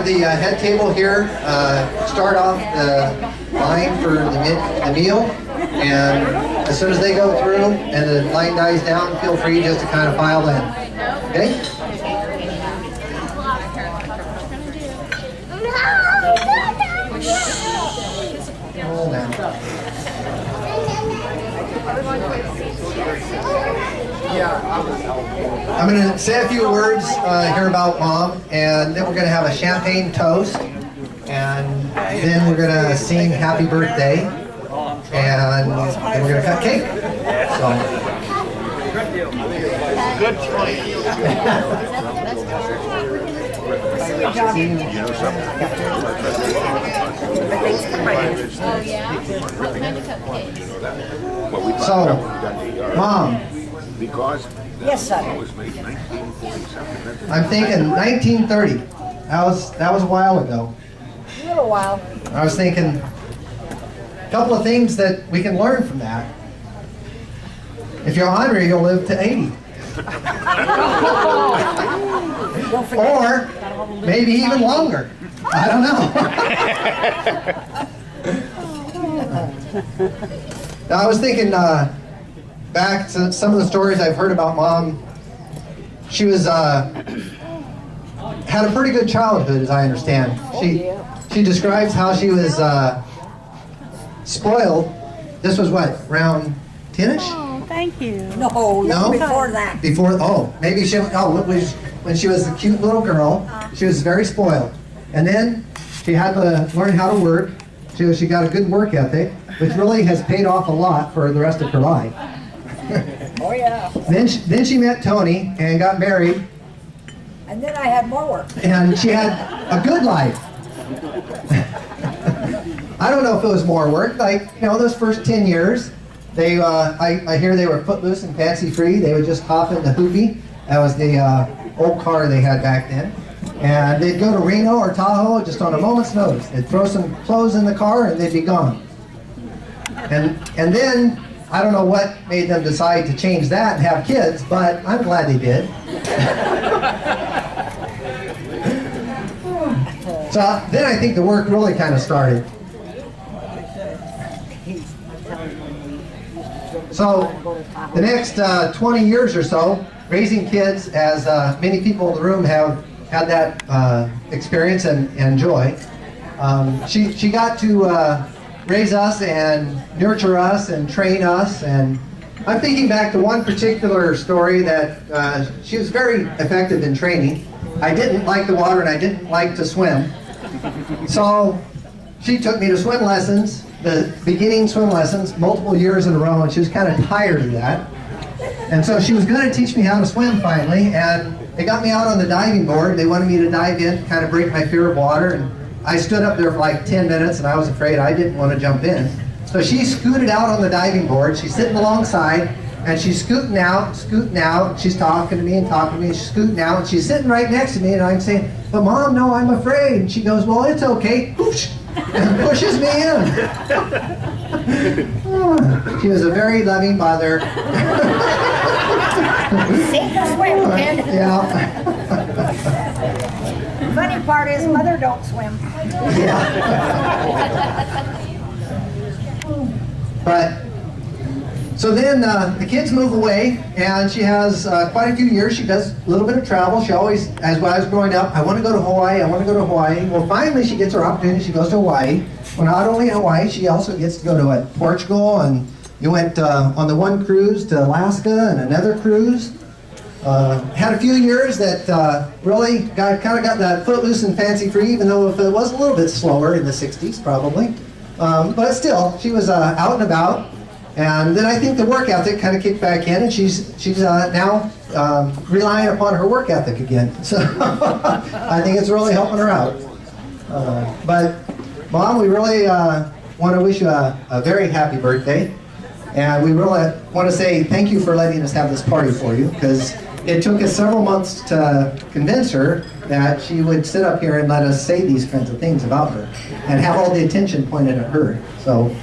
have the head table here start off the line for the meal, and as soon as they go through and the line dies down, feel free just to kind of file in. Okay? Hold down. I'm going to say a few words here about Mom, and then we're going to have a champagne toast, and then we're going to sing Happy Birthday, and then we're going to cut cake. So. Good choice. So, Mom. Yes, son. I'm thinking 1930. That was a while ago. A little while. I was thinking a couple of things that we can learn from that. If you're hungry, you'll live to 80. Or maybe even longer. I don't know. Now, I was thinking back to some of the stories I've heard about Mom. She was had a pretty good childhood, as I understand. She describes how she was spoiled. This was what, around 10-ish? Thank you. No, before that. Maybe when she was a cute little girl, she was very spoiled. And then she had to learn how to work. She got a good work ethic, which really has paid off a lot for the rest of her life. Oh, yeah. Then she met Tony and got married. And then I had more work. And she had a good life. I don't know if it was more work. Like, those first 10 years, I hear they were footloose and fancy free. They would just hop in the hoopy. That was the old car they had back then. And they'd go to Reno or Tahoe just on a moment's notice. They'd throw some clothes in the car and they'd be gone. And then, I don't know what made them decide to change that and have kids, but I'm glad they did. So then I think the work really kind of started. So the next 20 years or so, raising kids, as many people in the room have had that experience and joy. She got to raise us and nurture us and train us. And I'm thinking back to one particular story that she was very effective in training. I didn't like the water and I didn't like to swim. So she took me to swim lessons, the beginning swim lessons, multiple years in a row, and she was kind of tired of that. And so she was going to teach me how to swim finally, and they got me out on the diving board. They wanted me to dive in, kind of break my fear of water, and I stood up there for like 10 minutes, and I was afraid. I didn't want to jump in. So she scooted out on the diving board. She's sitting alongside, and she's scooting out. She's talking to me, and she's scooting out, and she's sitting right next to me, and I'm saying, "But Mom, no, I'm afraid." And she goes, "Well, it's okay," whoosh, and pushes me in. She was a very loving mother. Sink or swim, kid. Yeah. Funny part is, mother don't swim. Yeah. But so then the kids move away, and she has quite a few years. She does a little bit of travel. She always, as when I was growing up, I want to go to Hawaii. Well, finally she gets her opportunity. She goes to Hawaii. Well, not only Hawaii, she also gets to go to Portugal, and you went on the one cruise to Alaska and another cruise. Had a few years that really got that footloose and fancy free, even though it was a little bit slower in the 60s probably. But still, she was out and about. And then I think the work ethic kind of kicked back in, and she's now relying upon her work ethic again. So I think it's really helping her out. But Mom, we really want to wish you a very happy birthday. And we really want to say thank you for letting us have this party for you, because it took us several months to convince her that she would sit up here and let us say these kinds of things about her and have all the attention pointed at her. So,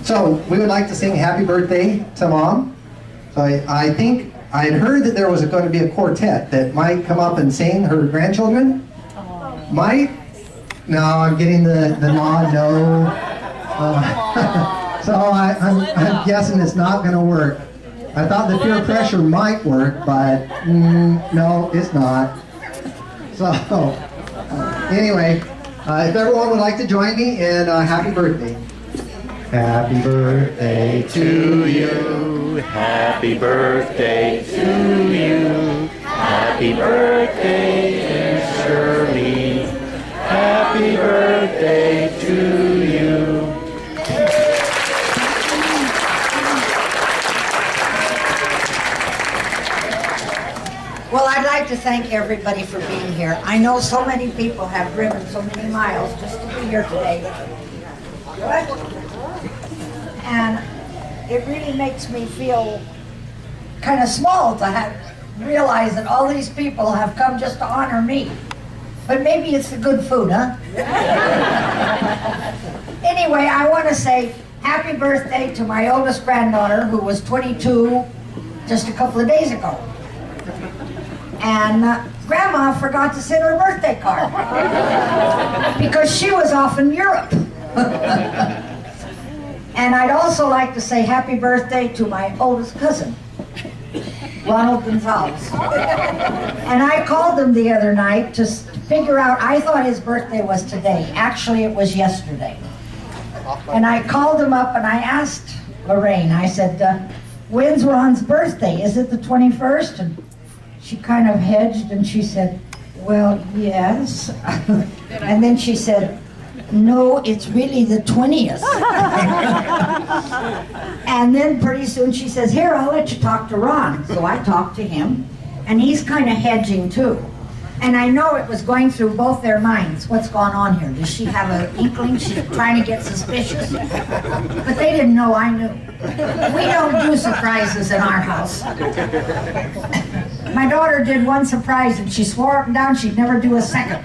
so we would like to sing happy birthday to Mom. So I think I had heard that there was going to be a quartet that might come up and sing her grandchildren. Might? No, I'm getting the nod, no. So I'm guessing it's not going to work. I thought the peer pressure might work, but no, it's not. So anyway, if everyone would like to join me in happy birthday. Happy birthday to you. Happy birthday to you. Happy birthday, dear Shirley. Happy birthday to you. Well, I'd like to thank everybody for being here. I know so many people have driven so many miles just to be here today. And it really makes me feel kind of small to realize that all these people have come just to honor me. But maybe it's the good food, huh? Anyway, I want to say happy birthday to my oldest granddaughter, who was 22 just a couple of days ago. And Grandma forgot to send her a birthday card because she was off in Europe. And I'd also like to say happy birthday to my oldest cousin, Ronald Gonzalez. And I called him the other night to figure out, I thought his birthday was today. Actually, it was yesterday. And I called him up and I asked Lorraine, I said, when's Ron's birthday? Is it the 21st? And she kind of hedged and she said, well, yes. And then she said, no, it's really the 20th. And then pretty soon she says, here, I'll let you talk to Ron. So I talked to him, and he's kind of hedging too. And I know it was going through both their minds. What's going on here? Does she have an inkling? She's trying to get suspicious? But they didn't know I knew. We don't do surprises in our house. My daughter did one surprise, and she swore up and down she'd never do a second.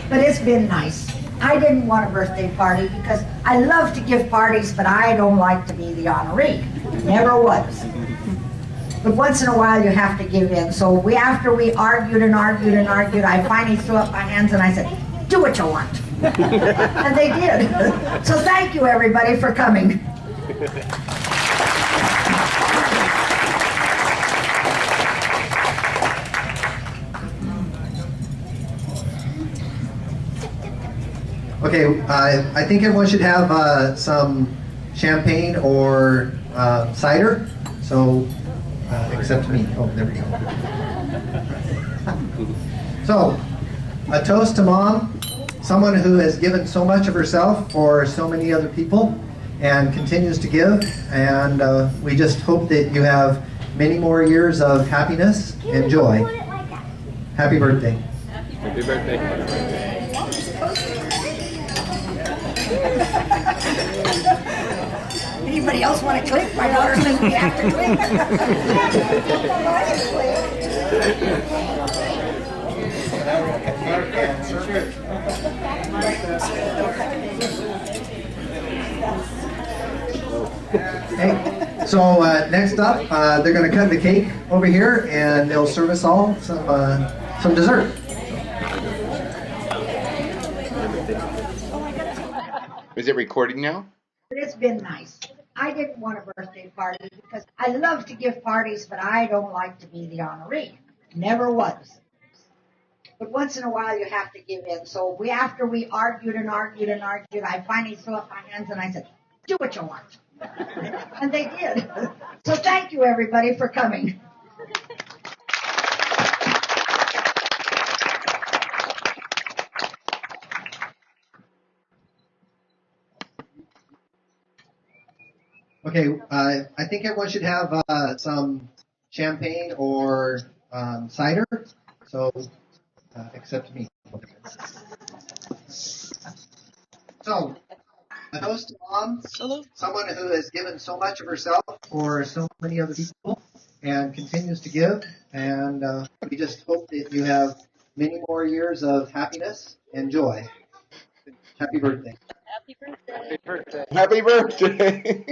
But it's been nice. I didn't want a birthday party because I love to give parties, but I don't like to be the honoree. Never was. But once in a while you have to give in. So after we argued and argued and argued, I finally threw up my hands and I said, do what you want. And they did. So thank you everybody for coming. Okay, I think everyone should have some champagne or cider. So, except me. Oh, there we go. So, a toast to Mom, someone who has given so much of herself for so many other people and continues to give. And we just hope that you have many more years of happiness and joy. Happy birthday. Happy birthday. Anybody else want to click? My daughter says we have to click. Okay, so next up, they're going to cut the cake over here, and they'll serve us all some dessert. Is it recording now? It's been nice. I didn't want a birthday party because I love to give parties, but I don't like to be the honoree. Never was. But once in a while you have to give in. So after we argued and argued and argued, I finally threw up my hands and I said, do what you want. And they did. So thank you everybody for coming. Okay, I think everyone should have some champagne or cider. So, except me. So, a toast to Mom, someone who has given so much of herself for so many other people and continues to give. And we just hope that you have many more years of happiness and joy. Happy birthday. Happy birthday. Happy birthday.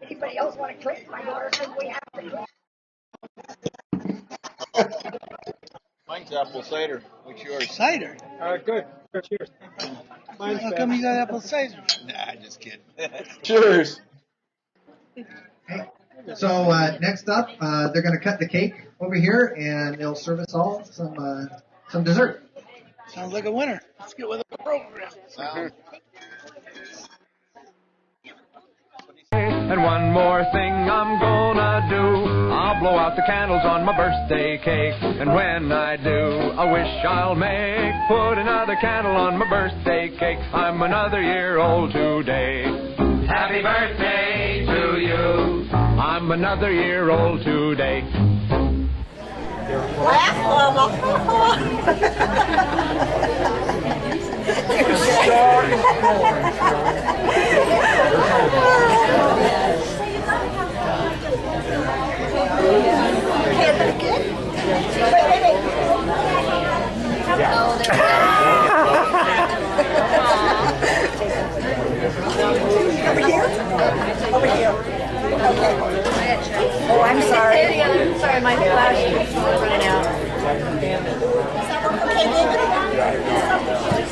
Anybody else want to click? My daughter said we have to click. Mine's apple cider. What's yours? Cider? Good. Cheers. Mine's How come you got apple cider? Nah, just kidding. Cheers. So next up, they're going to cut the cake over here, and they'll serve us all some dessert. Sounds like a winner. Let's get with the program. And one more thing I'm gonna do, I'll blow out the candles on my birthday cake. And when I do, a wish I'll make, put another candle on my birthday cake. I'm another year old today. Happy birthday to you. I'm another year old today. Laugh, Mama. Over here? Over here. Okay. Oh, I'm sorry. Sorry, my flash is running out. Okay, David?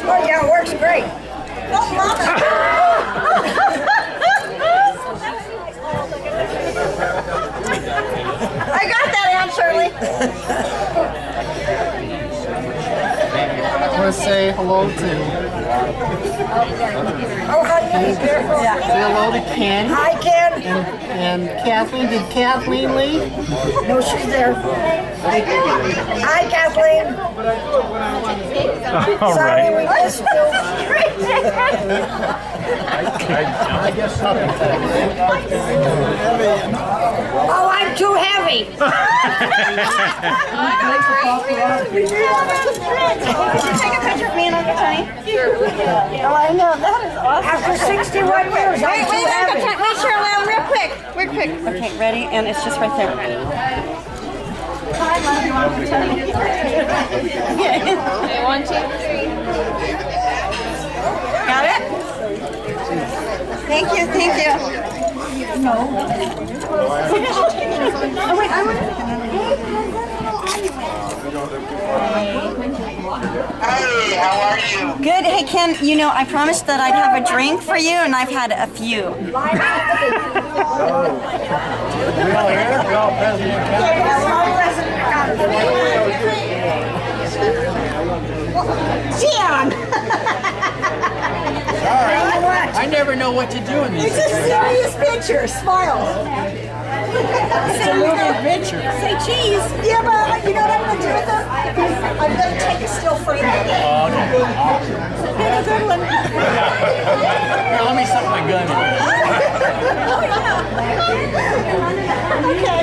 Oh, yeah, it works great. Oh, Mama. I got that, Aunt Shirley. I want to say hello to. Oh, honey, Say hello to Ken hi, Ken. and Kathleen. Did Kathleen leave? No, she's there. Hi, Kathleen. Sorry, we missed you. Oh, I'm too heavy. Take a picture of me and Uncle Tony. Sure. Oh, I know. That is awesome. After 61 years, I'm too heavy. Wait, Shirley, real quick. Real quick. Okay, ready? And it's just right there. Hi, love you, Uncle Tony. Okay, 1, 2, 3. Got it? Thank you, thank you. No. Oh, wait, I want Hey, how are you? Good. Hey, Ken, you know, I promised that I'd have a drink for you, and I've had a few. Gian! I never know what to do in these It's a serious picture. Smile. It's a little adventure. Say cheese. Yeah, but you know what I'm going to do with them? I'm going to take a still frame. Very good one. Here, let me set my gun in. Okay.